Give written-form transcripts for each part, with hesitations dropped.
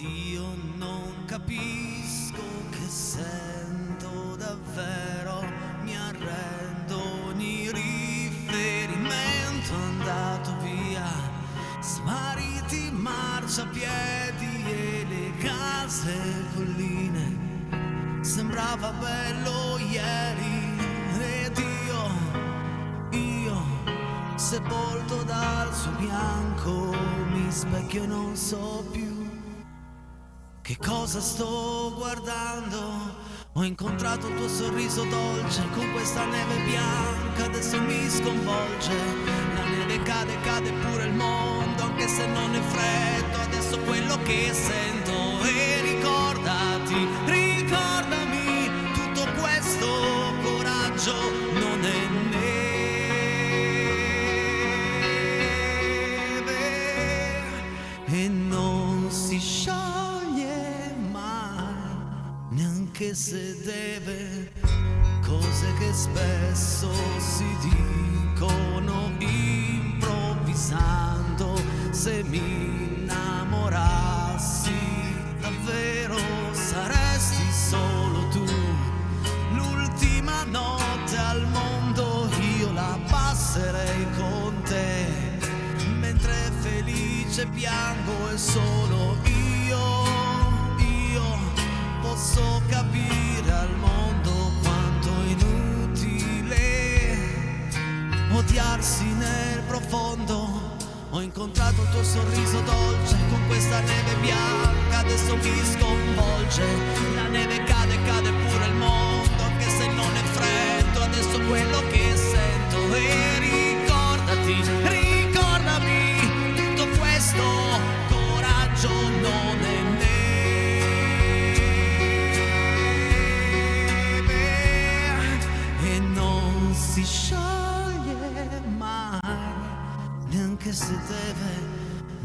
io non capisco che sento davvero, mi arrendo, ogni riferimento è andato via, spariti i marciapiedi e le case colline, sembrava bello ieri ed io sepolto dal suo bianco, mi specchio e non so più che cosa sto guardando. Ho incontrato il tuo sorriso dolce con questa neve bianca, adesso mi sconvolge. La neve cade, cade pure il mondo, anche se non è freddo, adesso quello che sento. E ricordati, ricordami, tutto questo coraggio non è neve e non si scioglie mai, neanche se deve, cose che spesso si dicono improvvisando. Se mi innamorassi davvero saresti solo tu, l'ultima notte al mondo io la passerei con te, mentre felice piango e solo io posso capire al mondo quanto è inutile odiarsi nel profondo. Ho incontrato il tuo sorriso dolce con questa neve bianca, adesso mi sconvolge. La neve cade, cade pure il mondo, anche se non è freddo, adesso quello che sento. E ricordati, ricordami, tutto questo coraggio non è neve e non si scioglie mai, neanche se deve,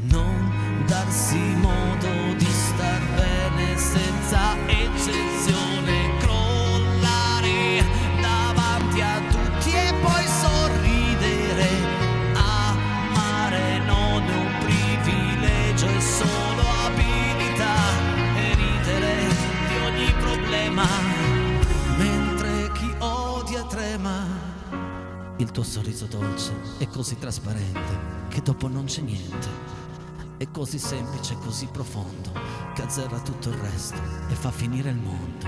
non darsi modo di star bene senza eccezione, crollare davanti a tutti e poi sorridere. Amare non è un privilegio, è solo abilità, e ridere di ogni problema, mentre chi odia trema. Il tuo sorriso dolce è così trasparente che dopo non c'è niente. È così semplice, così profondo, che azzerra tutto il resto e fa finire il mondo.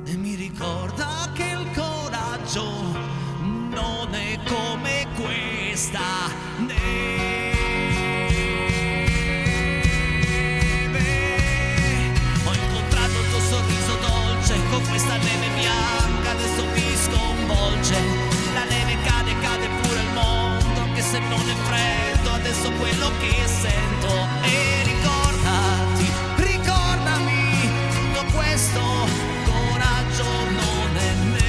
E mi ricorda che il coraggio non è come questa neve. Ho incontrato il tuo sorriso dolce con questa neve bianca, adesso mi sconvolge. La neve cade, cade pure il mondo, anche se non è freddo, adesso quello che sento. E ricordati, ricordami, tutto questo coraggio non è neve.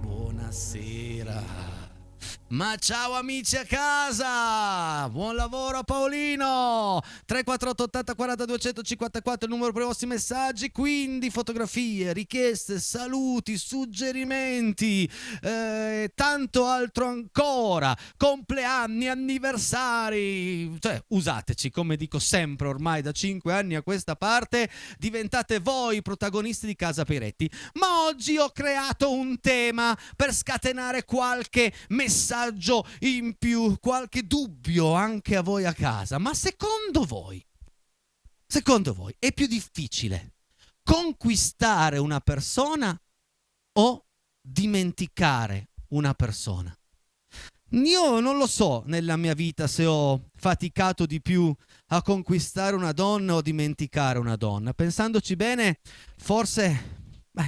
Buonasera. Ma ciao amici a casa, buon lavoro a Paolino. 348 80 40 254 il numero per i vostri messaggi, quindi fotografie, richieste, saluti, suggerimenti, tanto altro ancora, compleanni, anniversari, cioè usateci, come dico sempre ormai da 5 anni a questa parte, diventate voi i protagonisti di Casa Peretti. Ma oggi ho creato un tema per scatenare qualche messaggio in più, qualche dubbio anche a voi a casa. Ma secondo voi è più difficile conquistare una persona o dimenticare una persona? Io non lo so nella mia vita se ho faticato di più a conquistare una donna o dimenticare una donna. Pensandoci bene, forse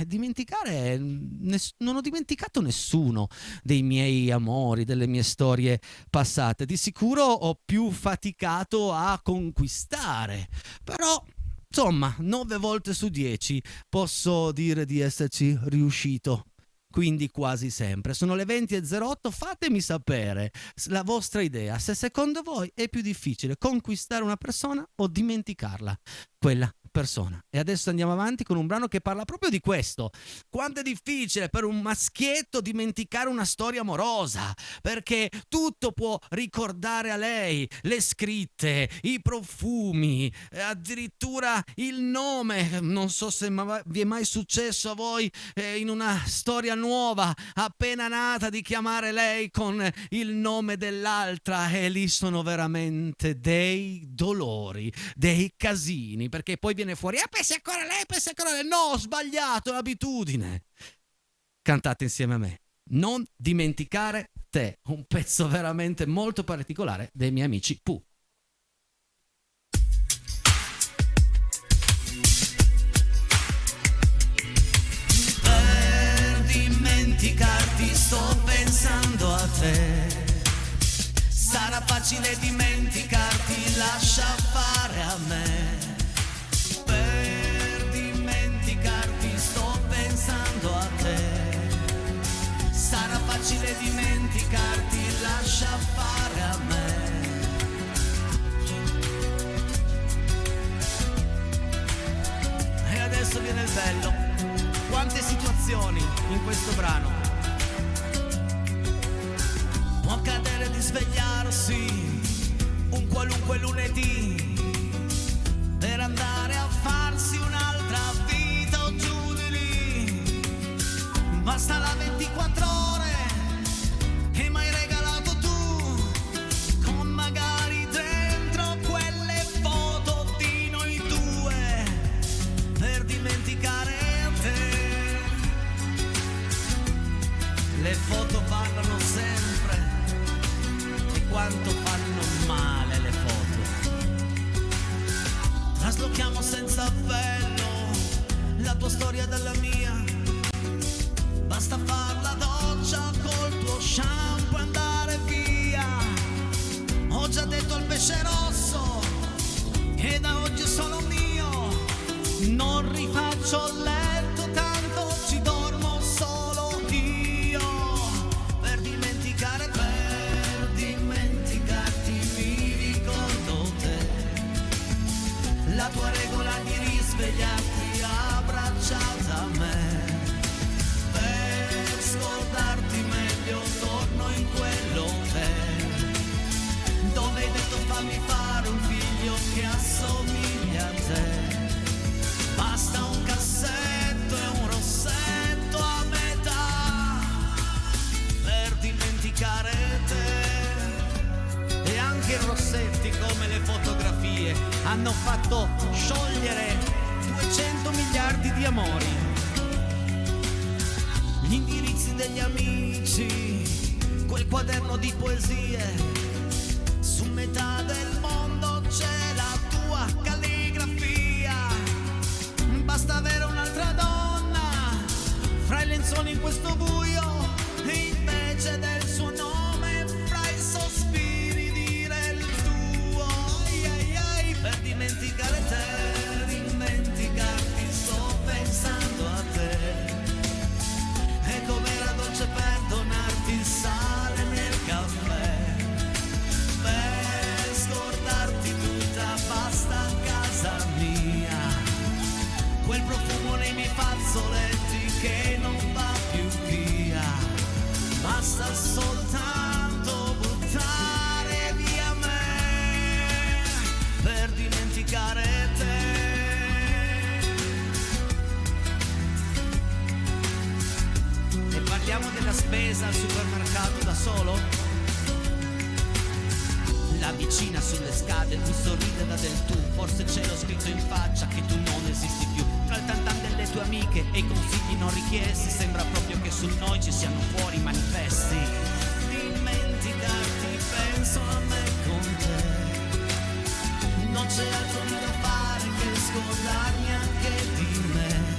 dimenticare, non ho dimenticato nessuno dei miei amori, delle mie storie passate. Di sicuro ho più faticato a conquistare, però insomma 9 volte su 10 posso dire di esserci riuscito. Quindi quasi sempre. Sono le 20:08, fatemi sapere la vostra idea, se secondo voi è più difficile conquistare una persona o dimenticarla, quella persona. E adesso andiamo avanti con un brano che parla proprio di questo. Quanto è difficile per un maschietto dimenticare una storia amorosa, perché tutto può ricordare a lei, le scritte, i profumi, addirittura il nome. Non so se vi è mai successo a voi in una storia nuova, appena nata, di chiamare lei con il nome dell'altra, e lì sono veramente dei dolori, dei casini, perché poi viene fuori: pensi ancora a lei, pensi ancora a lei. No, ho sbagliato, è l'abitudine. Cantate insieme a me: Non dimenticare te, un pezzo veramente molto particolare dei miei amici Pooh. Per dimenticarti sto pensando a te. Sarà facile dimenticarti, lascia fare a me. Per dimenticarti sto pensando a te. Sarà facile dimenticarti, lascia fare a me. E adesso viene il bello. Quante situazioni in questo brano. Può accadere di svegliarsi un qualunque lunedì per andare a farsi un'altra vita o giù di lì. Basta la 24 ore che m'hai regalato tu, con magari dentro quelle foto di noi due, per dimenticare te. Le foto parlano sempre, e quanto fanno male le foto. Traslochiamo senza appello la tua storia dalla mia. Basta far la doccia col tuo shampoo e andare via. Ho già detto al pesce rosso che da oggi è solo mio. Non rifaccio il letto, tanto ci dormo solo io. Per dimenticare, per dimenticarti mi ricordo te. La tua regola di risvegliarti abbracciata a me. Per scordarti meglio torno in quell'hotel dove hai detto fammi fare un figlio che assomiglia a te. Basta un cassetto e un rossetto a metà per dimenticare te. E anche i rossetti, come le fotografie, hanno fatto sciogliere 200 miliardi di amori. Gli indirizzi degli amici, quel quaderno di poesie. Su metà del mondo c'è la tua calligrafia. Basta avere un'altra donna fra i lenzuoli in questo buio, e invece del suo nome fra i sospiri dire il tuo. Ai ai ai, per dimenticare te, dimenticarti sto pensando a te. E com'era dolce perdonarti il sale nel caffè. Per scordarti tutta pasta a casa mia. Quel profumo nei miei fazzoletti che non va più via. Basta soltanto buttare via me per dimenticare te. E parliamo della spesa al supermercato da solo? La vicina sulle scale mi sorride da del tu. Forse c'è lo scritto in faccia che tu non esisti più. Tra il tantan delle tue amiche e i consigli non richiesti, sembra proprio che su noi ci siano fuori manifesti. Dimenticarti, penso a me con te. Non c'è altro da fare che scordarmi anche di me.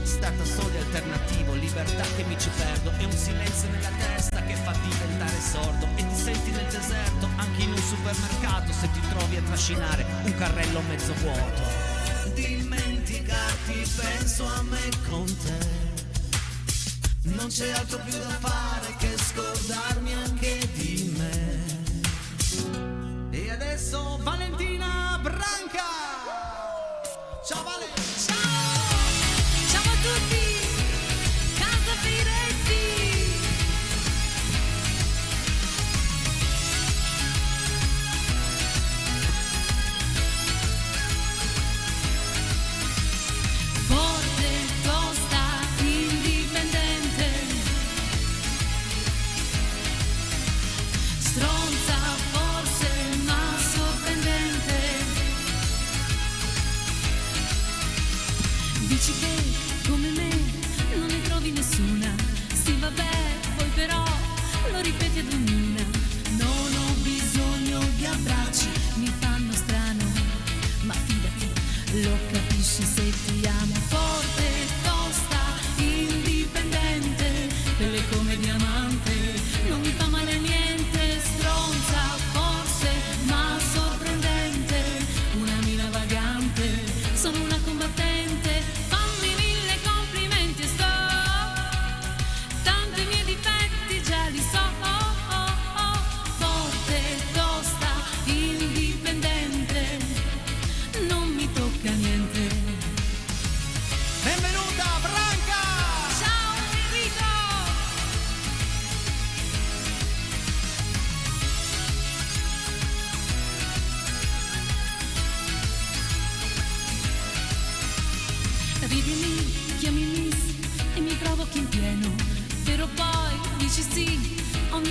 Stata soli alternativo, libertà che mi ci perdo. E un silenzio nella testa che fa diventare sordo. E ti senti nel deserto anche in un supermercato se ti trovi a trascinare un carrello mezzo vuoto. Dimenticarti, penso a me con te. Non c'è altro più da fare che scordarmi anche di me. E adesso Valentina Branca.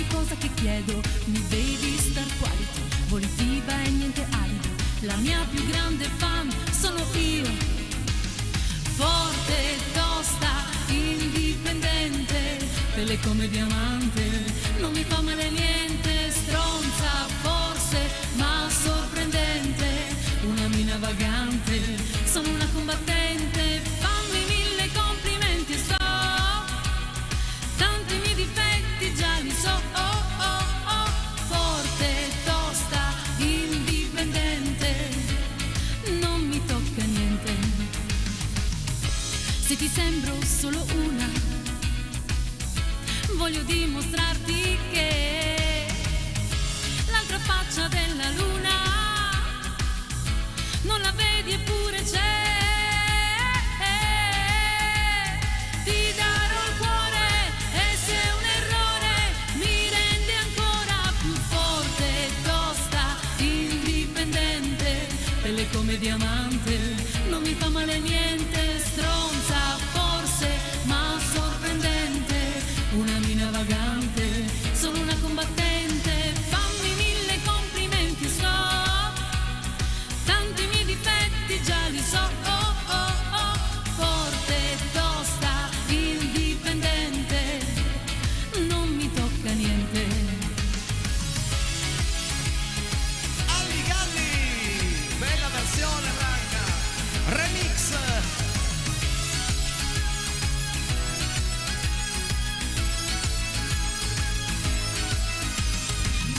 ogni cosa che chiedo. Mi vedi star quality, volitiva e niente alibi. La mia più grande fan sono io. Forte, tosta, indipendente, pelle come diamante, non mi fa male niente. Stronza forse, ma sorprendente, una mina vagante, sono una combattente. Fammi 1000 complimenti e so, tanti miei difetti già li so. Forte, tosta, indipendente, non mi tocca niente. Se ti sembro solo una, voglio dimostrarti che l'altra faccia della luna non la vedi eppure c'è. Ti darò il cuore e se è un errore mi rende ancora più forte, tosta, indipendente, pelle come diamante, non mi fa male niente. Stronza forse, ma sorprendente, una mina vagante, sono una combattente. Fammi 1000 complimenti, so, tanti miei difetti già li so. Forte, tosta, indipendente, non mi tocca niente. Alli Galli, bella versione raga, remix.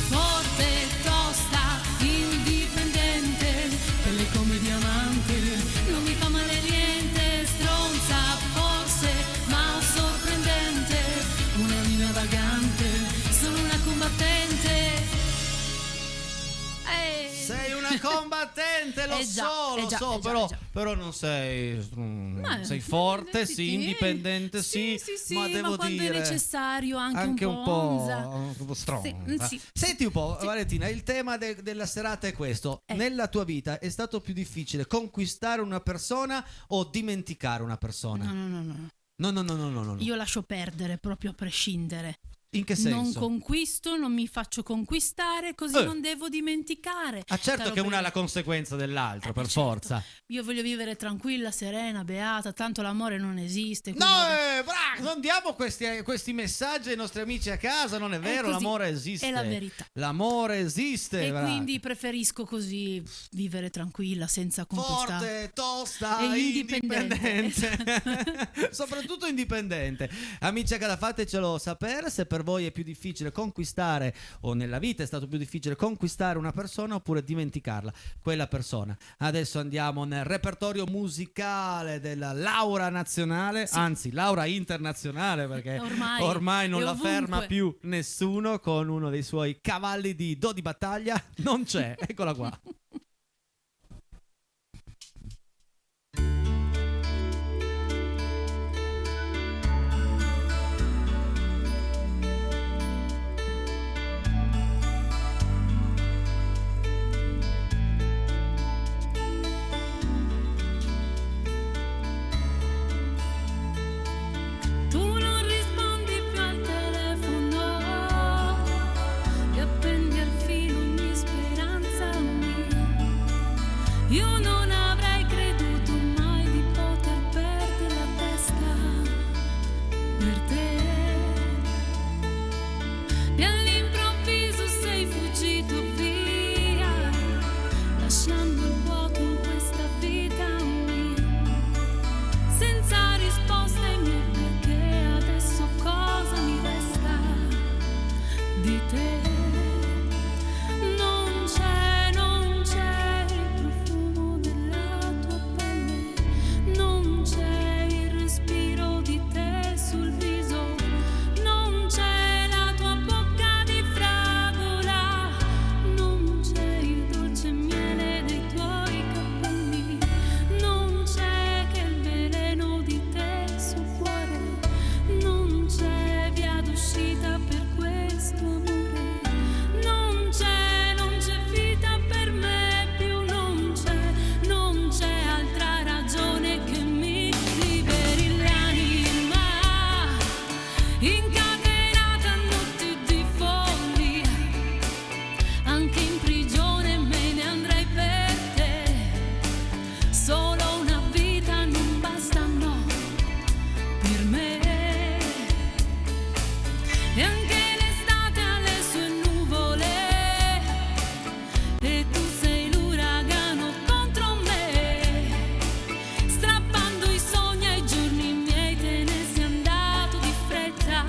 Forte, tosta, indipendente, pelle come diamante, non mi fa male niente. Stronza forse, ma sorprendente, una mina vagante, sono una combattente. Sei una combattente, lo so, però non sei, sei forte, sì, indipendente, sì, ma devo quando dire è necessario anche un po' onza. un po' stronza. Sì. Senti un po', Valentina, il tema della serata è questo. Nella tua vita è stato più difficile conquistare una persona o dimenticare una persona? No. Io lascio perdere proprio a prescindere. In che senso? Non conquisto, non mi faccio conquistare, così non devo dimenticare. Ah, certo Caro che una è Bene. la conseguenza dell'altro, per Certo. forza. Io voglio vivere tranquilla, serena, beata, tanto l'amore non esiste. No, quindi non diamo questi messaggi ai nostri amici a casa, non è vero, così, l'amore esiste. è la verità. L'amore esiste. E Bra. quindi preferisco così vivere tranquilla, senza conquistare. Forte, tosta, E indipendente. Soprattutto indipendente. Amici a casa, fatecelo sapere se per voi è più difficile conquistare, o nella vita è stato più difficile conquistare una persona oppure dimenticarla, quella persona. Adesso andiamo nel repertorio musicale della Laura nazionale, anzi Laura internazionale, perché ormai non la ferma più nessuno, con uno dei suoi cavalli di do di battaglia. Non c'è, eccola qua. Tu non rispondi più al telefono e appendi al filo ogni speranza mia. Io non avrei creduto mai di poter perdere la testa per te. E all'improvviso sei fuggito via, lasciando il vuoto in questa vita mia, senza risposte ai miei perché. Adesso cosa mi resta di te? Non c'è il profumo della tua pelle, non c'è il respiro di te sul viso, non c'è la tua bocca di fragola, non c'è il dolce miele dei tuoi capelli, non c'è che il veleno di te sul cuore, non c'è via d'uscita per questo amore, non c'è vita per me più, non c'è altra ragione che mi liberi l'anima, incatenata a notti di fuoco. e anche l'estate ha le sue nuvole, e tu sei l'uragano contro me, strappando i sogni ai giorni miei, te ne sei andato di fretta,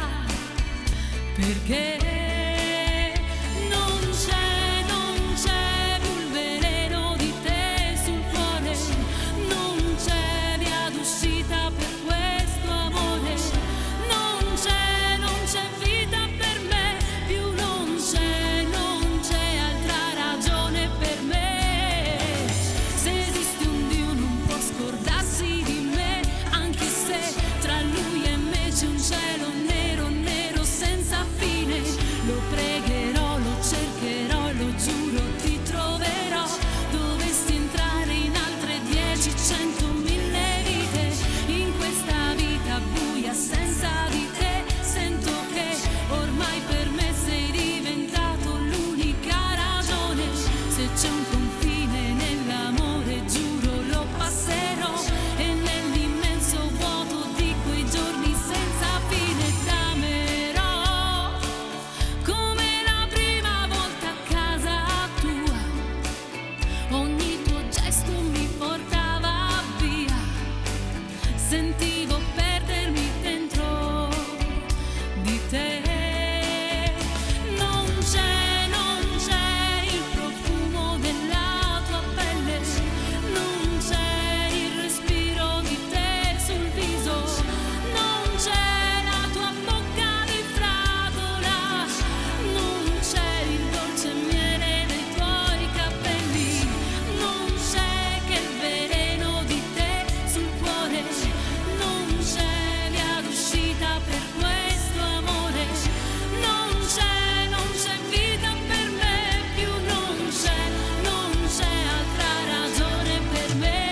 perché non c'è più il veleno di te sul cuore, non c'è via d'uscita per questo amore, non c'è vita per me, più non c'è altra ragione per me. Se esiste un Dio non può scordarsi di me, anche se tra lui e me c'è un cielo nero, nero senza fine. Lo pregherò, lo cercherò, lo giuro, ti troverò. Dovessi entrare in altre 10, 100, 1000 vite, in questa vita buia senza di te, sento che ormai per me sei diventato l'unica ragione. Se c'è un confine nell'amore, giuro lo passerò, e nell'immenso vuoto di quei giorni senza fine t'amerò, come la prima volta a casa tua. Ogni tuo gesto mi portava via, sentivo perdermi dentro di te. Non c'è il profumo della tua pelle, non c'è il respiro di te sul viso, non c'è la tua bocca di fragola, non c'è il dolce miele dei tuoi capelli, non c'è che il veleno di te sul cuore, non c'è via d'uscita per questo amore, non c'è vita per me, più non c'è altra ragione per me.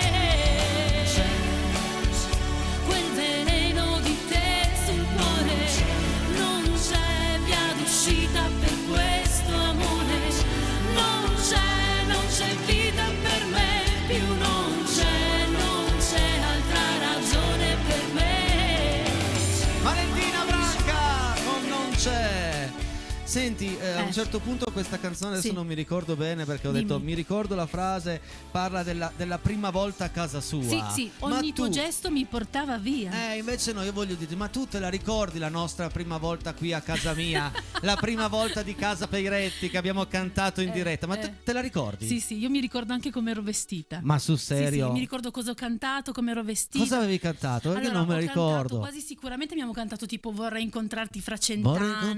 Quel veleno di te sul cuore, non c'è via d'uscita per questo amore, non c'è vita per me, più non c'è altra ragione per me. Valentina Branca con Non c'è. Senti, a un certo punto questa canzone adesso Sì. non mi ricordo bene perché ho detto, Dimmi. mi ricordo la frase, parla della prima volta a casa sua. Sì, sì, Ma ogni tuo tu- gesto mi portava via. Invece no, io voglio dire, ma tu te la ricordi la nostra prima volta qui a casa mia? La prima volta di Casa Peiretti che abbiamo cantato in diretta, ma te la ricordi? Sì, sì, io mi ricordo anche come ero vestita. Ma sul Sì, serio? sì, mi ricordo cosa ho cantato, come ero vestita. Cosa avevi cantato? Perché Allora, non me la ho cantato, ricordo. quasi sicuramente abbiamo cantato tipo Vorrei incontrarti fra Vorrei 100 incontrarti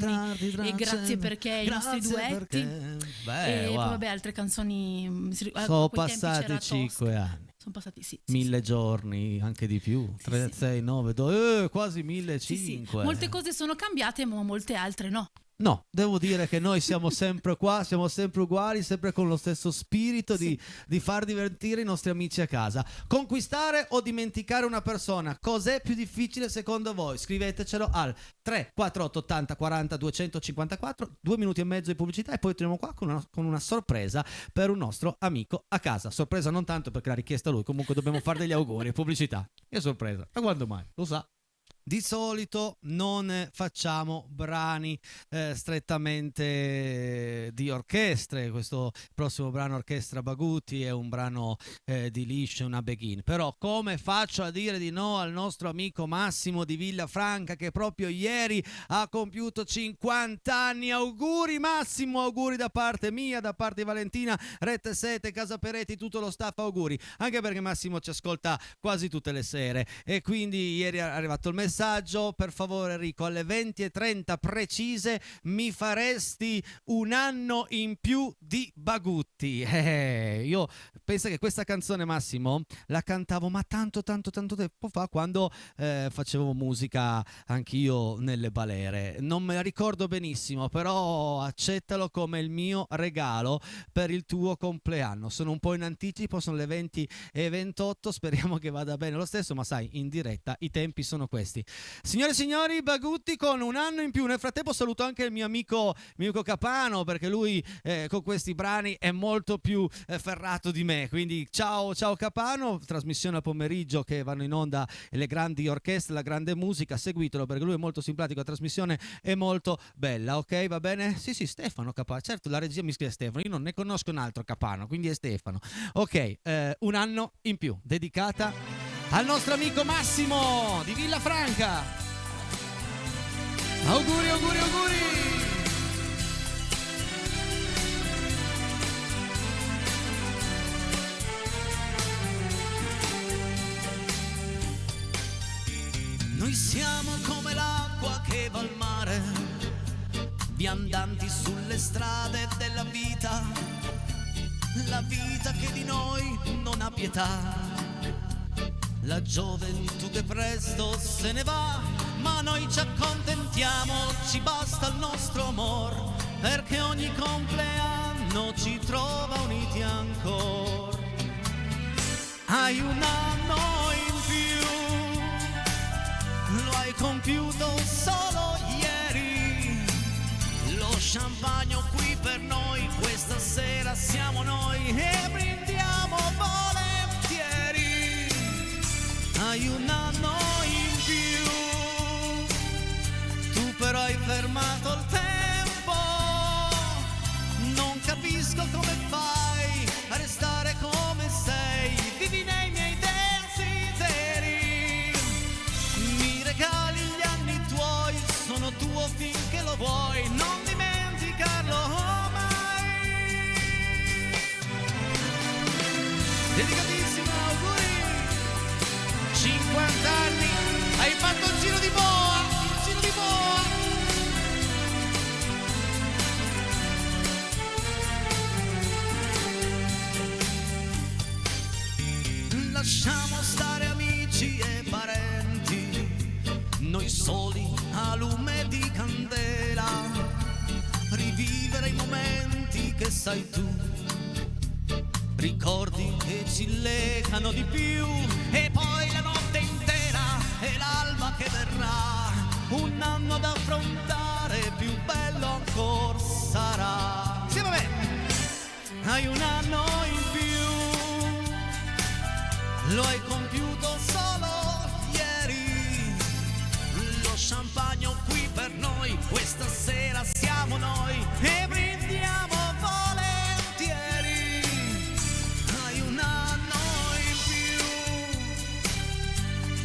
tra anni e Grazie cento- perché i nostri Grazie duetti. perché- Beh, E poi wow. vabbè, altre canzoni. Sono a quei tempi passati c'era 5 Tosca. anni. Sono passati, sì. sì, 1000 giorni, anche di più. Sì, 3, sì. 6, 9, 2, quasi sì, sì. 1500. Molte cose sono cambiate, ma molte altre no. No, devo dire che noi siamo sempre qua, siamo sempre uguali, sempre con lo stesso spirito di far divertire i nostri amici a casa. Conquistare o dimenticare una persona, cos'è più difficile secondo voi? Scrivetecelo al 348 80 40 254, 2 minuti e mezzo di pubblicità e poi torniamo qua con una sorpresa per un nostro amico a casa. Sorpresa non tanto perché l'ha richiesta lui, comunque dobbiamo fare degli auguri, pubblicità. Che sorpresa, ma quando mai? Lo sa. Di solito non facciamo brani strettamente di orchestre. Questo prossimo brano Orchestra Bagutti è un brano di Lisce, una Begin. Però come faccio a dire di no al nostro amico Massimo di Villafranca che proprio ieri ha compiuto 50 anni? Auguri Massimo, auguri da parte mia, da parte di Valentina, Rete 7, Casa Peretti, tutto lo staff, auguri. Anche perché Massimo ci ascolta quasi tutte le sere e quindi ieri è arrivato il messaggio: per favore Enrico, alle 20:30 precise mi faresti un anno in più di Bagutti. Io penso che questa canzone, Massimo, la cantavo ma tanto tempo fa, quando facevo musica anch'io nelle balere. Non me la ricordo benissimo, però accettalo come il mio regalo per il tuo compleanno. Sono un po' in anticipo, sono le 20:28, speriamo che vada bene lo stesso, ma sai, in diretta i tempi sono questi. Signore e signori, Bagutti con un anno in più. Nel frattempo saluto anche il mio amico Capano, perché lui con questi brani è molto più ferrato di me. me, quindi ciao Capano, trasmissione a pomeriggio che vanno in onda le grandi orchestre, la grande musica, seguitelo perché lui è molto simpatico, la trasmissione è molto bella, ok, va bene? Sì, Stefano Capano, certo la regia mi scrive Stefano, io non ne conosco un altro Capano, quindi è Stefano. Ok, un anno in più, dedicata al nostro amico Massimo di Villafranca. Auguri. Noi siamo come l'acqua che va al mare, viandanti sulle strade della vita, la vita che di noi non ha pietà, la gioventù che presto se ne va, ma noi ci accontentiamo, ci basta il nostro amor, perché ogni compleanno ci trova uniti ancora. Hai un anno in più, lo hai compiuto solo ieri, lo champagne qui per noi, questa sera siamo noi e brindiamo volentieri. Hai un anno in più, tu però hai fermato il tempo, non capisco come fai a restare come sei, vivi nei miei desideri, mi regali gli anni tuoi, sono tuo finché lo vuoi, non dimenticarlo mai. Dedicatissimo, auguri, 50 anni, hai fatto il giro di boa, lasciamo stare amici e parenti, noi soli a lume di candela, rivivere i momenti che sai tu, ricordi che ci legano di più, e poi la notte intera e l'alba che verrà, un anno da affrontare, più bello ancora sarà. Sì, vabbè, hai un anno in più, lo hai compiuto solo ieri, lo champagne qui per noi, questa sera siamo noi e brindiamo volentieri. Hai un anno in più,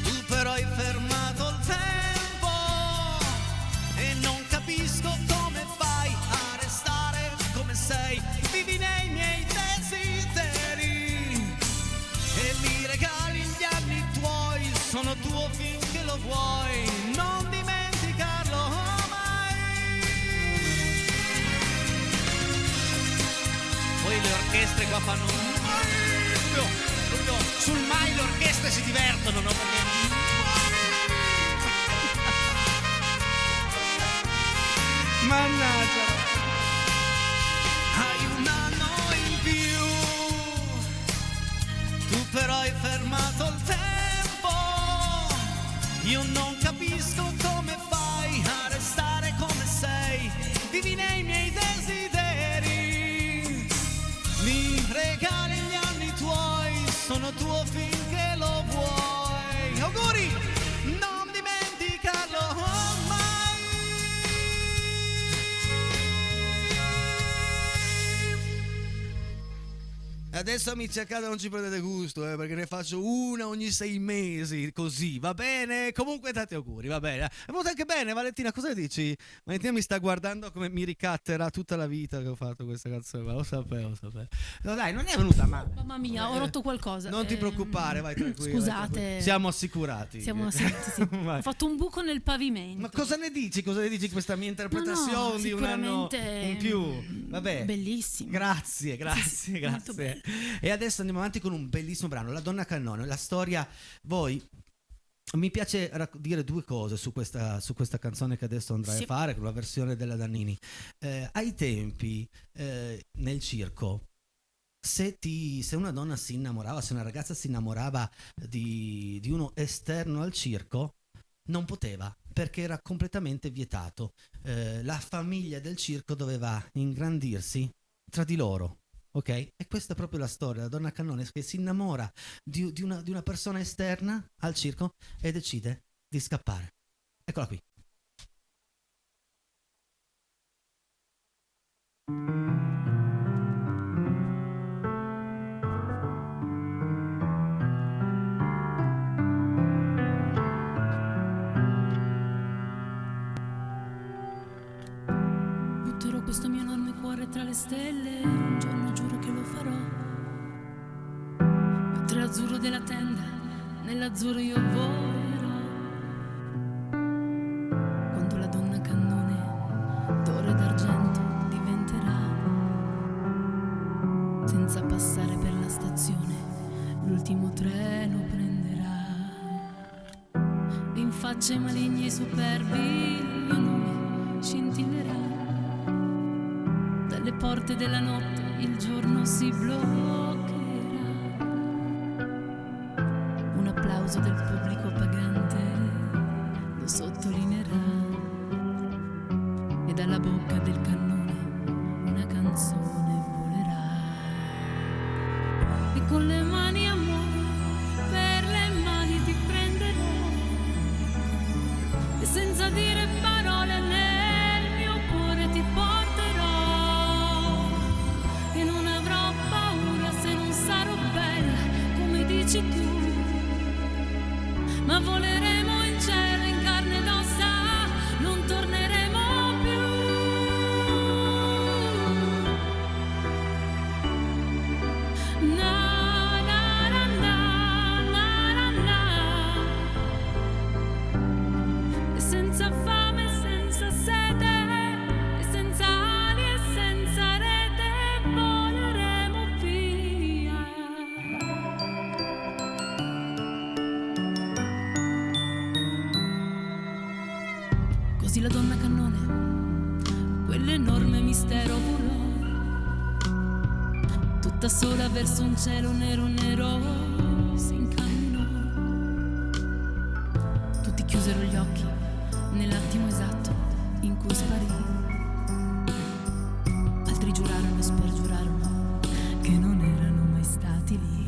tu però hai fermato il tempo e non capisco come fai a restare come sei, vivi nei miei desideri e mi regali gli anni tuoi, sono tuo finché lo vuoi, non dimenticarlo mai. Poi le orchestre qua fanno proprio sul mai le orchestre si divertono, no? Mannaggia. Hai un anno in più, tu però hai fermato il tempo, io non capisco come fai a restare come sei, vivi nei miei desideri, mi regali gli anni tuoi, sono tuo finché lo vuoi. Auguri, non dimenticarlo mai. Adesso amici a casa non ci prendete gusto, perché ne faccio una ogni 6 mesi, così, va bene? Comunque tanti auguri, va bene. È venuto anche bene, Valentina, cosa ne dici? Valentina mi sta guardando come mi ricatterà tutta la vita che ho fatto questa canzone, ma lo sapevo. No dai, non è venuta male. Mamma mia, ho rotto qualcosa. Non ti preoccupare, vai tranquillo. Scusate. Vai tranquillo. Siamo assicurati. Sì. Ho fatto un buco nel pavimento. Ma cosa ne dici? Cosa ne dici di questa mia interpretazione di un anno in più? Vabbè. Bellissimo. Grazie. Molto bello. E adesso andiamo avanti con un bellissimo brano, La Donna Cannone. La storia, mi piace dire due cose su questa canzone che adesso andrai a fare, con la versione della Dannini. Ai tempi, nel circo, se una donna si innamorava, se una ragazza si innamorava di uno esterno al circo, non poteva, perché era completamente vietato. La famiglia del circo doveva ingrandirsi tra di loro. ok? E questa è proprio la storia, la donna cannone che si innamora di una persona esterna al circo e decide di scappare. Eccola qui. Butterò questo mio enorme cuore tra le stelle, un giorno giuro che lo farò. Oltre l'azzurro della tenda, nell'azzurro io volerò. Quando la donna cannone d'oro e d'argento diventerà, senza passare per la stazione, l'ultimo treno prenderà. In facce maligni e superbi il mio nome scintillerà. Dalle porte della notte il giorno si bloccherà. Un applauso del pubblico pagante lo sottolineerà. E dalla bocca del cannone una canzone volerà. E con le mani amore, per le mani ti prenderò. E senza dire parole nel mio cuore ti porterò. E non avrò paura se non sarò bella come dici tu. Ma voleremo in cielo in carne ed ossa, non torneremo più. Na na na na na na. E senza fame, senza sete, e senza ali e senza rete, voleremo via. Così la donna cannone, quell'enorme mistero volò, tutta sola verso un cielo nero nero si incamminò. Tutti chiusero gli occhi nell'attimo esatto in cui sparì. Altri giurarono e spergiurarono che non erano mai stati lì.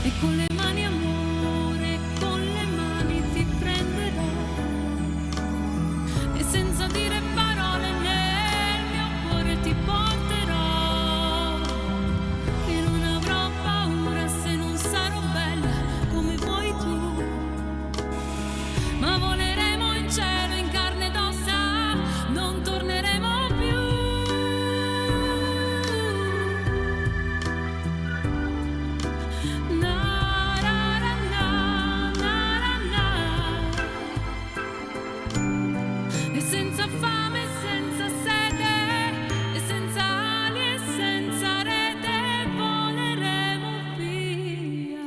E con le mani amore, con le mani ti prenderò. E senza dire parole nel mio cuore ti porterò. E non avrò paura se non sarò bella come vuoi tu. Ma voleremo in cielo in carne ed ossa, non torneremo più. Na na na na na na. E senza fame, senza sete, e senza ali e senza rete, voleremo via.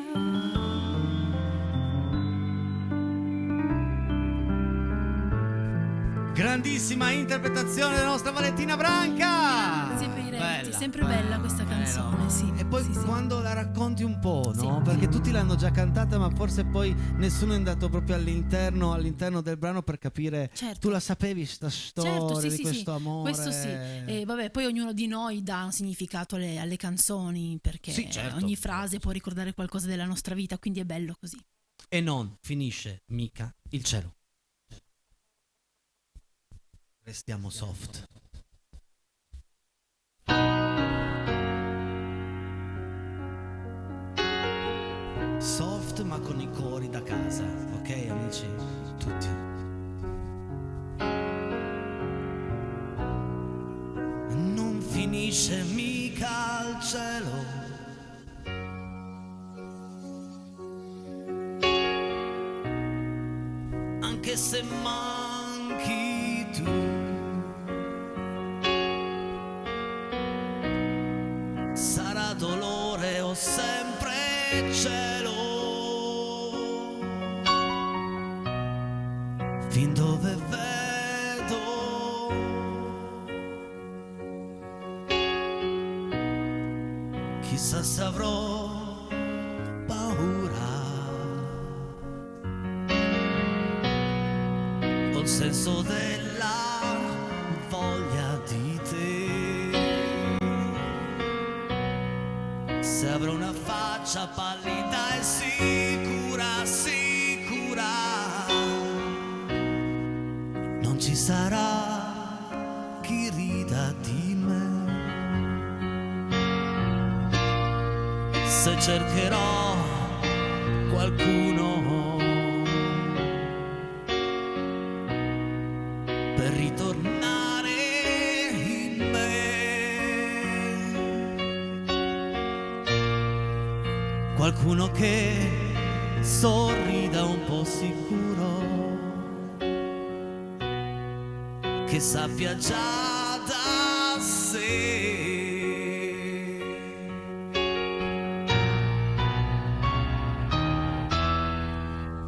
Grandissima interpretazione della nostra Valentina Branca. Grazie per i reti, Bella. sempre bella questa canzone, sì. E poi Sì, sì. quando la racconti un po', no? Sì. Perché tutti l'hanno già cantata, ma forse poi nessuno è andato proprio all'interno del brano per capire. Certo. Tu la sapevi sta storia Certo, sì, di sì, questo sì. amore? Questo sì. E vabbè, poi ognuno di noi dà un significato alle canzoni, perché Sì, certo. ogni frase può ricordare qualcosa della nostra vita, quindi è bello così. E non finisce mica il cielo. Restiamo soft. Soft ma con i cori da casa, ok amici? Tutti. Non finisce mica il cielo. Anche se manchi tu. Sarà dolore o sempre cielo. Fin dove vedo. Chissà se avrò paura. Ho il senso della voglia di te. faccia pallida e sicura, sicura, non ci sarà chi rida di me. Se cercherò qualcuno per ritornare in me, qualcuno che sorrida un po' sicuro, che sappia già da sé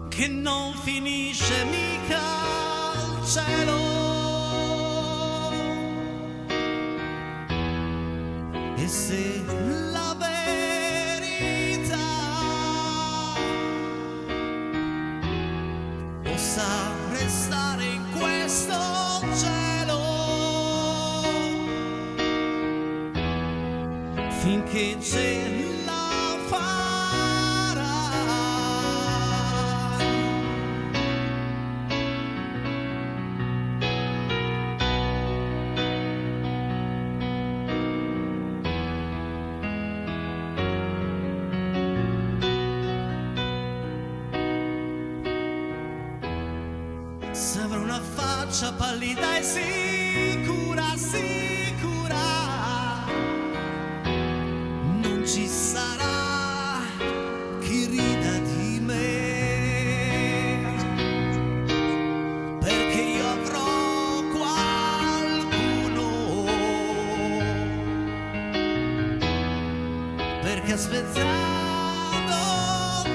che non finisce mica il cielo, e se la verità possa restare in questo cielo finché ce la farà. Se avrà una faccia pallida e sicura, sicura, non ci sarà chi rida di me, perché io avrò qualcuno, perché aspettando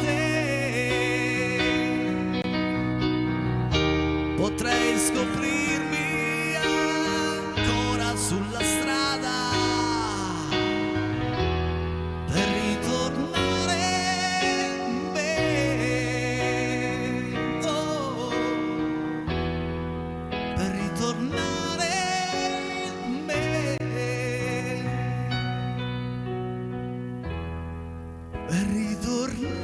te potrei scoprirmi ancora sulla strada per ritornare in me, oh, per ritornare in me, per ritornare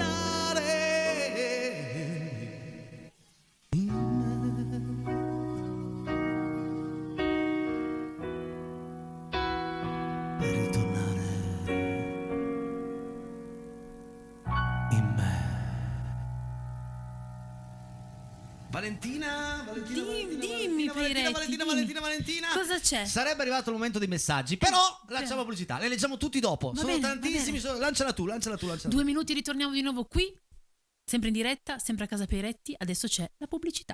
in me, per ritornare in me. Valentina, Dimmi, Peiretti, dimmi. Valentina. Cosa c'è? Sarebbe arrivato il momento dei messaggi, però lanciamo pubblicità, le leggiamo tutti dopo. Va Sono bene, va tantissimi, bene. lanciala tu. 2 minuti, ritorniamo di nuovo qui, sempre in diretta, sempre a casa Peiretti. Adesso c'è la pubblicità.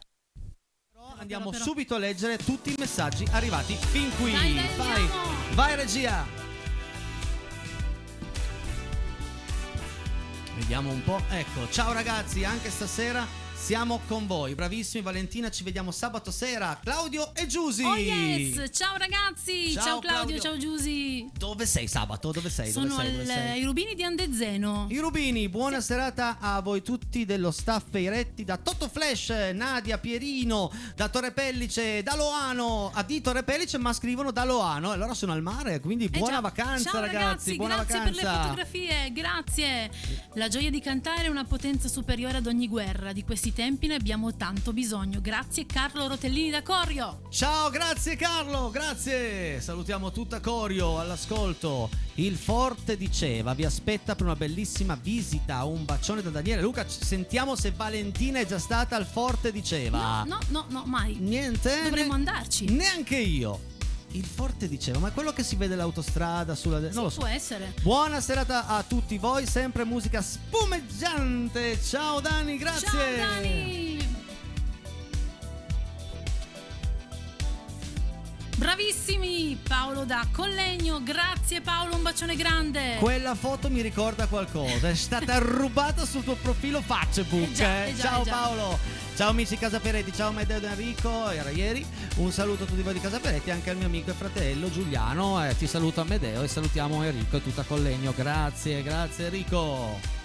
Però andiamo però. subito a leggere tutti i messaggi arrivati fin qui. Dai, Vai, andiamo. vai regia. Vediamo un po'. Ecco, ciao ragazzi, anche stasera siamo con voi. Bravissimi Valentina, ci vediamo sabato sera. Claudio e Giusy. Oh yes, ciao ragazzi, Ciao, ciao Claudio, Claudio. ciao Giusy. Dove sei sabato? Dove sei? Sono Dove sei? ai Rubini di Andezeno. I Rubini, buona serata a voi tutti dello staff Peiretti, da Toto Flash, Nadia, Pierino, da Torre Pellice, da Loano, di Torre Pellice ma scrivono da Loano, allora sono al mare, quindi buona già. vacanza Ciao ragazzi, buona grazie vacanza. per le fotografie, grazie. La gioia di cantare è una potenza superiore ad ogni guerra. Di questi tempi ne abbiamo tanto bisogno. Grazie Carlo Rotellini da Corio. Ciao, grazie Carlo, grazie. Salutiamo tutta Corio all'ascolto. Il Forte di Ceva vi aspetta per una bellissima visita. Un bacione da Daniele. Luca, sentiamo se Valentina è già stata al Forte di Ceva. No, mai. Niente? Dovremmo andarci. Neanche io. Il Forte di Ceva, ma è quello che si vede l'autostrada sulla non lo so. Può essere. Buona serata a tutti voi, sempre musica spumeggiante. Ciao Dani, grazie. Ciao Dani. Bravissimi, Paolo da Collegno, grazie Paolo, un bacione grande. Quella foto mi ricorda qualcosa, è stata rubata sul tuo profilo Facebook. già, Ciao già. Paolo, ciao amici Casa Peretti, ciao Medeo ed Enrico, era ieri. Un saluto a tutti voi di Casa Peretti, anche al mio amico e fratello Giuliano. Ti saluto Amedeo e salutiamo Enrico e tutta Collegno. Grazie Enrico.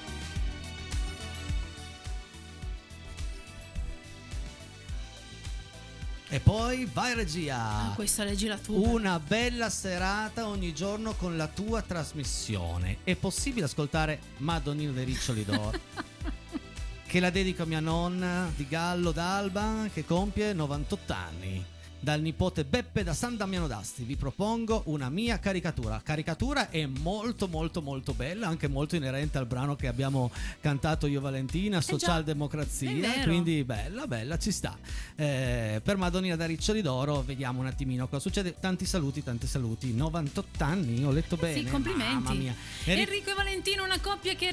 E poi vai regia. Questa leggi la tua. Una bella serata ogni giorno con la tua trasmissione. È possibile ascoltare Madonnina dei Riccioli d'Oro? Che la dedico a mia nonna di Gallo d'Alba che compie 98 anni. Dal nipote Beppe da San Damiano d'Asti vi propongo una mia caricatura. Caricatura è molto molto molto bella, anche molto inerente al brano che abbiamo cantato io e Valentina, Socialdemocrazia, quindi bella, ci sta. Per Madonnina da Riccioli d'Oro vediamo un attimino cosa succede. Tanti saluti, 98 anni, ho letto bene. Sì, complimenti. Mamma mia. Enrico e Valentino, una coppia che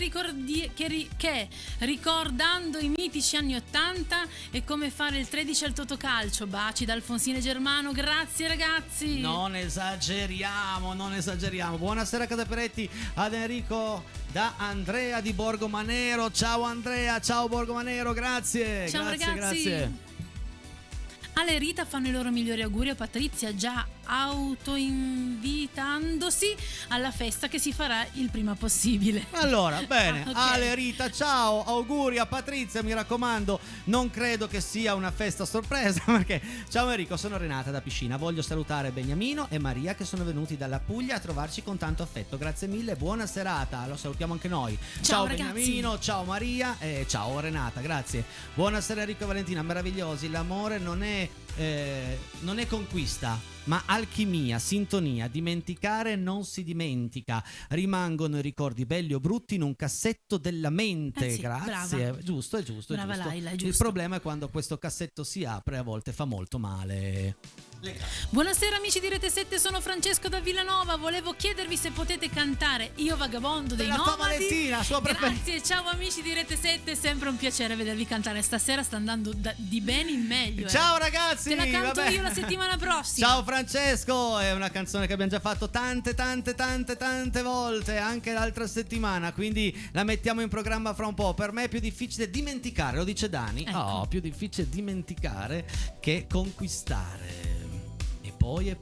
ricordando i mitici anni 80 è come fare il 13 al Totocalcio. Baci da Alfonsina Germano, grazie ragazzi. Non esageriamo. Buonasera Casaperetti ad Enrico da Andrea di Borgomanero. Ciao Andrea, ciao Borgomanero, grazie. Ciao grazie, ragazzi. grazie. Ale e Rita fanno i loro migliori auguri a Patrizia, già autoinvitandosi alla festa che si farà il prima possibile. Allora, bene, Ok. Ale, Rita, ciao, auguri a Patrizia, mi raccomando, non credo che sia una festa sorpresa perché, ciao Enrico, sono Renata da Piscina, voglio salutare Beniamino e Maria che sono venuti dalla Puglia a trovarci con tanto affetto, grazie mille, buona serata, lo salutiamo anche noi. Ciao ragazzi. Beniamino, ciao Maria e ciao Renata, grazie. Buonasera Enrico e Valentina, meravigliosi, l'amore non è conquista, ma alchimia, sintonia, dimenticare non si dimentica, rimangono i ricordi belli o brutti in un cassetto della mente. Sì, grazie, brava. giusto, è giusto. Brava giusto. Laila, è Il giusto. problema è quando questo cassetto si apre, a volte fa molto male. Buonasera amici di Rete 7, sono Francesco da Villanova. Volevo chiedervi se potete cantare Io Vagabondo dei Te la fa Nomadi. Valentina, sua preferita. Grazie, ciao amici di Rete 7, è sempre un piacere vedervi cantare. Stasera sta andando di bene in meglio. Ciao ragazzi, Te la canto vabbè. io la settimana prossima. Ciao Francesco, è una canzone che abbiamo già fatto tante volte, anche l'altra settimana, quindi la mettiamo in programma fra un po'. Per me è più difficile dimenticare, lo dice Dani. Ecco. Più difficile dimenticare che conquistare. E poi.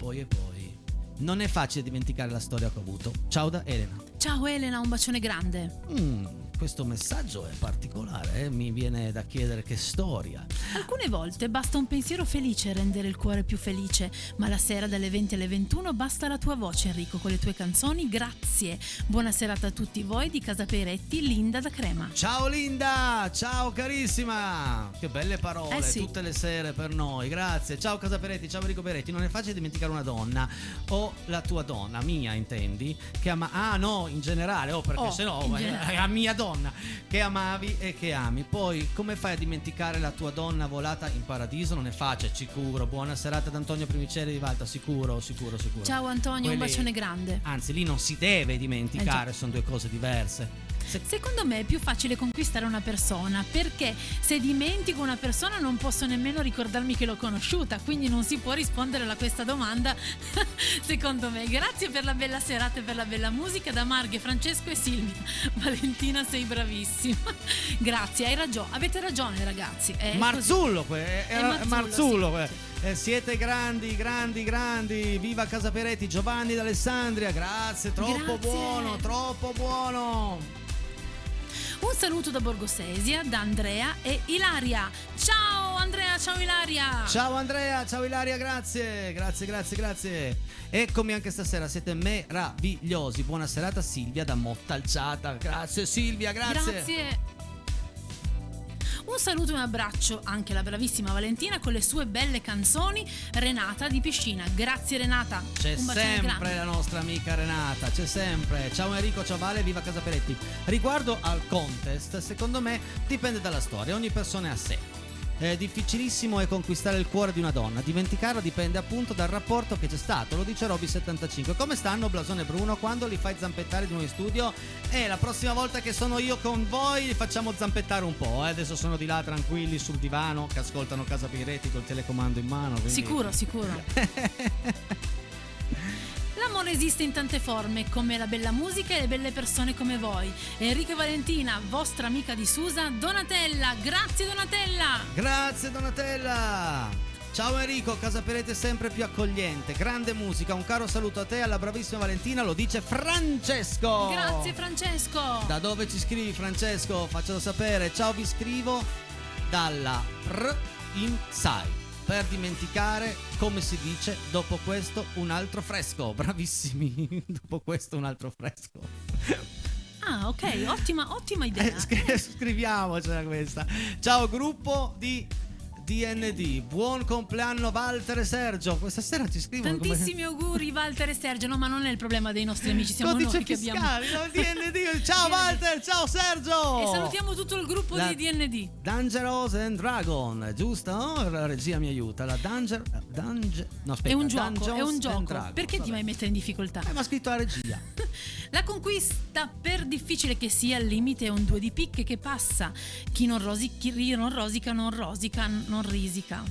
Non è facile dimenticare la storia che ho avuto. Ciao da Elena. Ciao Elena, un bacione grande. Questo messaggio è particolare, mi viene da chiedere che storia. Alcune volte basta un pensiero felice a rendere il cuore più felice, ma la sera dalle 20 alle 21 basta la tua voce, Enrico, con le tue canzoni. Grazie. Buona serata a tutti voi di Casa Peretti, Linda da Crema. Ciao Linda, ciao carissima. Che belle parole, Sì. tutte le sere per noi, grazie. Ciao Casa Peretti, ciao Enrico Peretti. Non è facile dimenticare una donna, o la tua donna, mia intendi, che in generale, perché sennò in generale. è la mia donna che amavi e che ami. Poi come fai a dimenticare la tua donna volata in paradiso? Non è facile, sicuro. Buona serata ad Antonio Primicelli di Valta, sicuro. Ciao Antonio, un bacione grande. Anzi, lì non si deve dimenticare, sono due cose diverse. Secondo me è più facile conquistare una persona, perché se dimentico una persona non posso nemmeno ricordarmi che l'ho conosciuta, quindi non si può rispondere a questa domanda secondo me. Grazie per la bella serata e per la bella musica da Marghe, Francesco e Silvia. Valentina, sei bravissima. Grazie, avete ragione ragazzi. Marzullo, Marzullo, Marzullo. sì. Siete grandi, viva Casa Peretti, Giovanni d'Alessandria, grazie, troppo buono. Un saluto da Borgosesia, da Andrea e Ilaria. Ciao Andrea, ciao Ilaria. Ciao Andrea, ciao Ilaria, grazie. Eccomi anche stasera, siete meravigliosi. Buona serata Silvia da Mottalciata, grazie Silvia, grazie. Un saluto e un abbraccio anche alla bravissima Valentina con le sue belle canzoni, Renata di Piscina. Grazie Renata. C'è un bacione sempre grande. la nostra amica Renata, c'è sempre. Ciao Enrico, ciao Vale, viva Casa Peretti. Riguardo al contest, secondo me dipende dalla storia, ogni persona è a sé. È difficilissimo è conquistare il cuore di una donna, dimenticarlo dipende appunto dal rapporto che c'è stato, lo dice Roby75. Come stanno Blasone e Bruno? Quando li fai zampettare di nuovo in studio? La prossima volta che sono io con voi li facciamo zampettare un po', Adesso sono di là tranquilli sul divano che ascoltano Casa Peretti col telecomando in mano, quindi... Sicuro. L'amore esiste in tante forme, come la bella musica e le belle persone come voi. Enrico e Valentina, vostra amica di Susa, Donatella. Grazie Donatella. Grazie Donatella. Ciao Enrico, Casa Peretti è sempre più accogliente, grande musica, un caro saluto a te e alla bravissima Valentina, lo dice Francesco. Grazie Francesco. Da dove ci scrivi Francesco? Faccelo sapere. Ciao, vi scrivo dalla Inside. per dimenticare, come si dice, dopo questo un altro fresco. Bravissimi, dopo questo un altro fresco. Ah, ok, ottima idea. Scriviamocela questa. Ciao gruppo di DND, buon compleanno Walter e Sergio. Questa sera ci scrivono Tantissimi auguri Walter e Sergio. No, ma non è il problema dei nostri amici, siamo codice noi che abbiamo. fiscale, no? DND. Ciao Walter, ciao Sergio. E salutiamo tutto il gruppo di DND. Dangerous and Dragon, giusto? La regia mi aiuta. La no, aspetta, È un gioco, Dungeons è un and gioco. Dragons, Perché ti vabbè. vai a mettere in difficoltà? Ma ha scritto la regia. La conquista, per difficile che sia, al limite è un 2 di picche che passa. Chi non rosica non risica.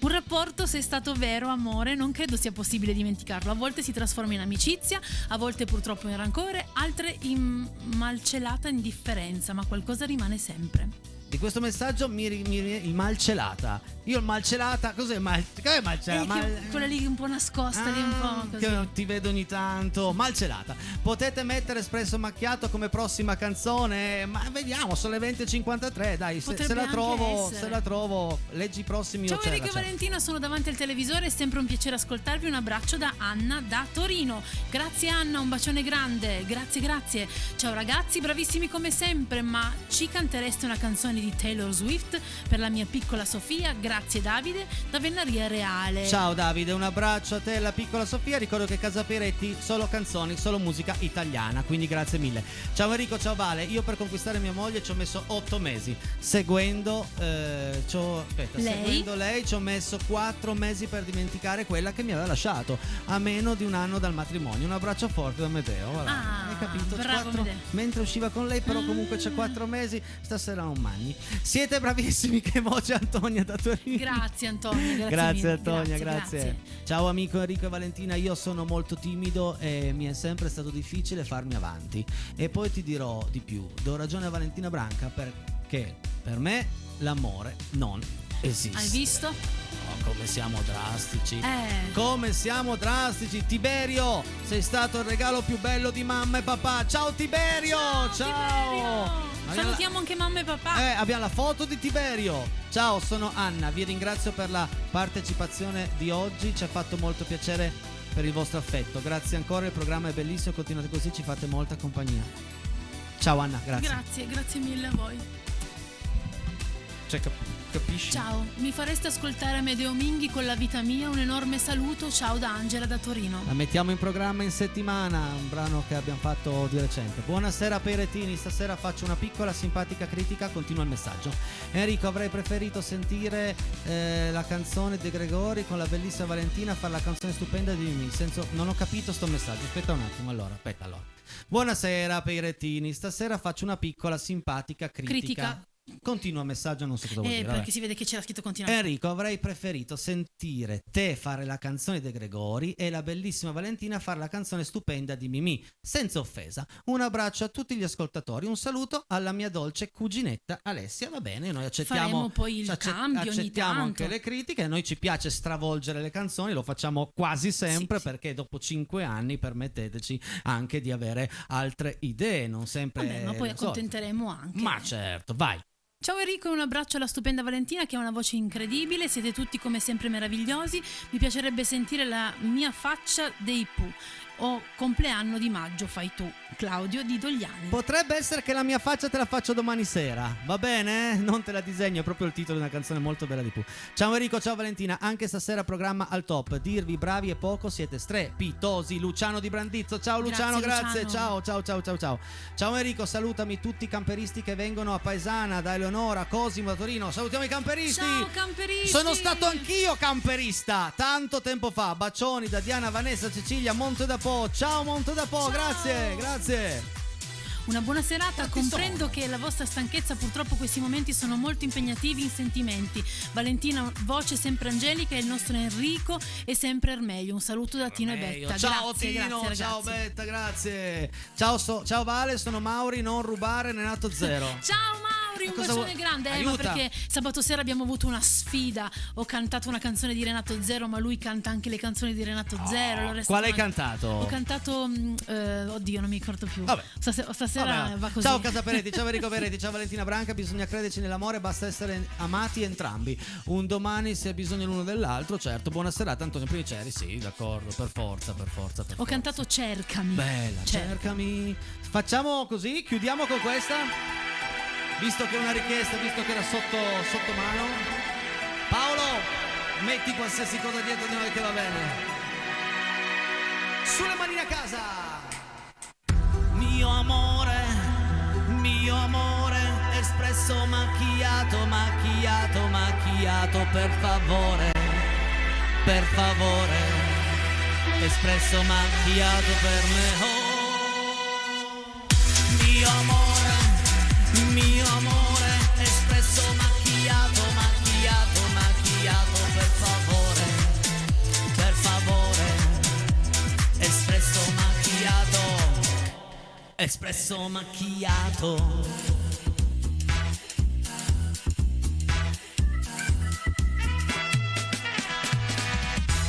Un rapporto, se è stato vero amore, non credo sia possibile dimenticarlo. A volte si trasforma in amicizia, a volte purtroppo in rancore, altre in malcelata indifferenza, ma qualcosa rimane sempre. Di questo messaggio il malcelata. Io il malcelata, cos'è malcelata? Quella lì un po' nascosta, lì un po' così. Che ti vedo ogni tanto. Malcelata. Potete mettere Espresso Macchiato come prossima canzone, ma vediamo, sono le 20:53, dai, se Potrebbe la trovo, anche se la trovo, leggi i prossimi. Ciao o c'è Enrico la e chat. Valentina, sono davanti al televisore, è sempre un piacere ascoltarvi. Un abbraccio da Anna da Torino. Grazie Anna, un bacione grande. Grazie. Ciao ragazzi, bravissimi come sempre, ma ci cantereste una canzone di Taylor Swift per la mia piccola Sofia? Grazie Davide da Venaria Reale. Ciao Davide, un abbraccio a te e alla piccola Sofia. Ricordo che Casa Peretti solo canzoni, solo musica italiana, quindi grazie mille. Ciao Enrico, ciao Vale. Io per conquistare mia moglie ci ho messo 8 mesi. Seguendo lei ci ho messo 4 mesi per dimenticare quella che mi aveva lasciato a meno di un anno dal matrimonio. Un abbraccio forte da Medeo. Voilà. Hai capito? Bravo Medeo. Mentre usciva con lei, però comunque c'è 4 mesi. Stasera non mangi. Siete bravissimi, che voce Antonia da Torino. Grazie Antonia, Grazie mille. Antonia, grazie. Ciao amico Enrico e Valentina, io sono molto timido e mi è sempre stato difficile farmi avanti. E poi ti dirò di più, do ragione a Valentina Branca perché per me l'amore non esiste. Hai visto? Oh, come siamo drastici. Eh. Come siamo drastici. Tiberio, sei stato il regalo più bello di mamma e papà. Ciao Tiberio, ciao. Salutiamo anche mamma e papà. Abbiamo la foto di Tiberio. Ciao, sono Anna, vi ringrazio per la partecipazione di oggi, ci ha fatto molto piacere per il vostro affetto. Grazie ancora, il programma è bellissimo, continuate così, ci fate molta compagnia. Ciao Anna, grazie. Grazie mille a voi. Cioè, capisci? Ciao, mi fareste ascoltare Amedeo Minghi con La vita mia? Un enorme saluto, ciao da Angela da Torino. La mettiamo in programma in settimana, un brano che abbiamo fatto di recente. Buonasera Peretini, stasera faccio una piccola simpatica critica, continua il messaggio. Enrico, avrei preferito sentire la canzone De Gregori con la bellissima Valentina, fare la canzone stupenda di Mimì. Non ho capito sto messaggio, aspetta un attimo, allora. Buonasera Peretini, stasera faccio una piccola simpatica critica. Continua il messaggio, non so cosa vuol dire. Perché si vede che c'era scritto continuamente. Enrico, avrei preferito sentire te fare la canzone De Gregori e la bellissima Valentina fare la canzone stupenda di Mimì, senza offesa. Un abbraccio a tutti gli ascoltatori, un saluto alla mia dolce cuginetta Alessia. Va bene, noi accettiamo. Faremo poi il cambio ogni accettiamo tanto. anche le critiche. A noi ci piace stravolgere le canzoni, lo facciamo quasi sempre Sì. perché dopo 5 anni permetteteci anche di avere altre idee, non sempre. Vabbè, ma poi accontenteremo anche. Ma certo, vai. Ciao Enrico e un abbraccio alla stupenda Valentina che ha una voce incredibile, siete tutti come sempre meravigliosi, mi piacerebbe sentire la mia faccia dei Pooh. O compleanno di maggio fai tu, Claudio di Dogliani. Potrebbe essere che la mia faccia te la faccio domani sera, va bene? Non te la disegno, è proprio il titolo di una canzone molto bella di Pooh. Ciao Enrico, ciao Valentina, anche stasera programma al top, dirvi bravi e poco, siete strepitosi. Luciano di Brandizzo, ciao Luciano, grazie. Ciao. Ciao Enrico, salutami tutti i camperisti che vengono a Paesana, da Eleonora, Cosimo, da Torino. Salutiamo i camperisti. Ciao camperisti. Sono stato anch'io camperista tanto tempo fa. Bacioni da Diana, Vanessa, Cecilia, Monte da Po. Ciao Monte da Po, grazie. Una buona serata, comprendo che la vostra stanchezza, purtroppo questi momenti sono molto impegnativi in sentimenti. Valentina, voce sempre angelica, e il nostro Enrico è sempre Ermeglio. Un saluto da Tino e Betta. Ciao grazie, Tino, grazie, ciao ragazzi. Betta, grazie. Ciao Vale, sono Mauri, non rubare, Nenato Zero. Ciao Mauri, in Cosa versione vuoi? grande, ma Aiuta. perché sabato sera abbiamo avuto una sfida. Ho cantato una canzone di Renato Zero, ma lui canta anche le canzoni di Renato Zero. Allora è Quale hai stato- cantato? Ho cantato, oddio, non mi ricordo più. Vabbè. Stasera Vabbè. va così. Ciao Casa Peretti, ciao Enrico Peretti, ciao Valentina Branca. Bisogna crederci nell'amore, basta essere amati entrambi. Un domani si ha bisogno l'uno dell'altro, certo. Buona serata, Antonio Piniceri. Sì, d'accordo, per forza. Ho cantato Cercami. Bella, cercami. Facciamo così, chiudiamo con questa. Visto che è una richiesta, visto che era sotto mano. Paolo, metti qualsiasi cosa dietro di noi che va bene. Sulle manine a casa. Mio amore, espresso macchiato, per favore, espresso macchiato per me. Oh, mio amore, espresso macchiato, per favore, espresso macchiato.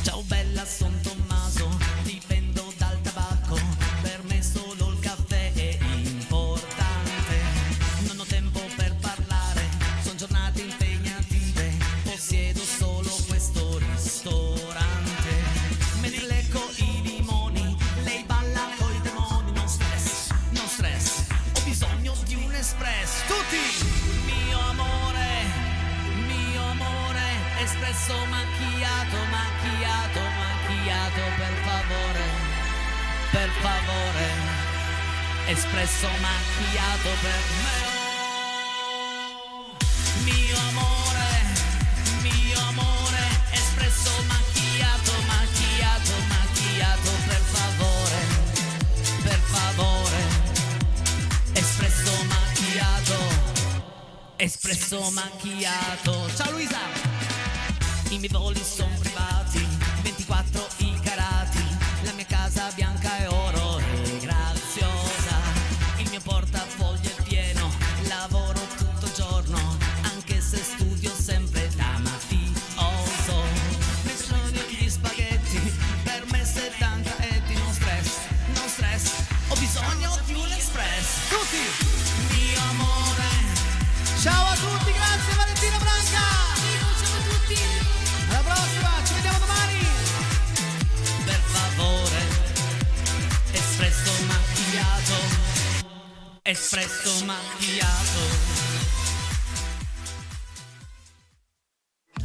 Ciao bella, son Tommaso, dipendo dal tabacco, per me solo il caffè è importante. Non ho tempo per parlare, son giornate impegnative, possiedo solo questo ristorante. Mentre lecco i limoni, lei balla coi demoni. Non stress, ho bisogno di un espresso. Tutti! Mio amore, espresso macchiato, per favore, espresso macchiato per me. Mio amore, espresso macchiato, per favore, espresso macchiato. Ciao Luisa! I miei voli sono privati, 24 i carati, la mia casa bianca è oro e graziosa, il mio portafoglio è pieno, lavoro tutto giorno, anche se studio sempre da mafioso. Mentre sono gli spaghetti, per me 70 etti, non stress, ho bisogno di un espresso. Tutti! Mio amore! Ciao a tutti, grazie Valentina Branca! Ciao a tutti! Alla prossima, ci vediamo domani! Per favore, espresso macchiato.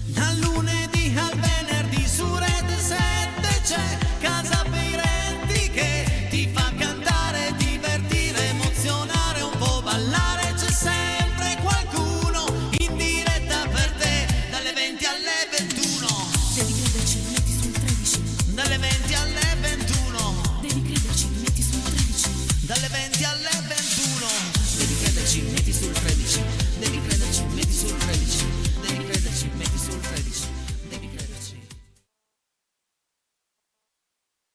Dal lunedì al venerdì su Rete 7 c'è Casa Peretti che ti fa cantare, divertire, emozionare, un po' ballare. C'è sempre qualcuno in diretta per te, dalle 20 alle 21. Devi crederci, metti sul 13. Dalle 20 alle